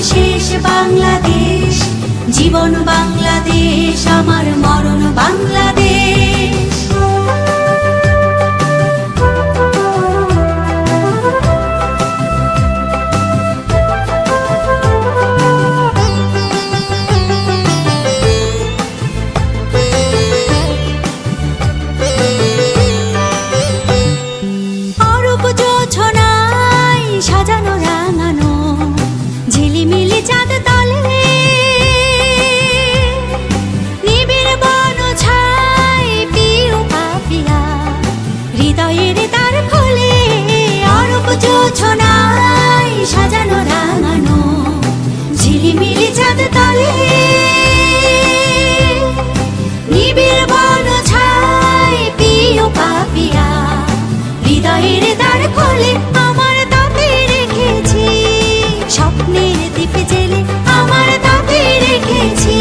শেষ বাংলাদেশ, জীবন বাংলাদেশ, আমার মরণ বাংলাদেশ। অরূপ জোছনায় সাজানো রাঙানো ঝিলিমিলি চাঁদ তলে, নিবিড় বন ছায় পিউ পাপিয়া হৃদয়ের দ্বার খোলে। অরূপ জোছনায় সাজানো রাঙানো ঝিলিমিলি চাঁদ তলে, নিবিড় বন ছায় পিউ পাপিয়া হৃদয়ের দ্বার খোলে। আমার তাতে রেখেছি স্বপ্নের দ্বীপ জেলে, আমার তাতে রেখেছি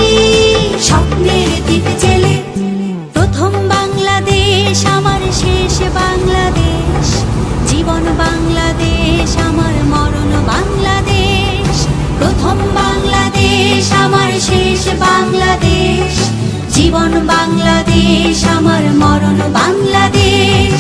স্বপ্নের দ্বীপ জেলে। প্রথম বাংলাদেশ আমার শেষ বাংলাদেশ, জীবন বাংলাদেশ, আমার মরণ বাংলাদেশ। প্রথম বাংলাদেশ আমার শেষ বাংলাদেশ, জীবন বাংলাদেশ, আমার মরণ বাংলাদেশ।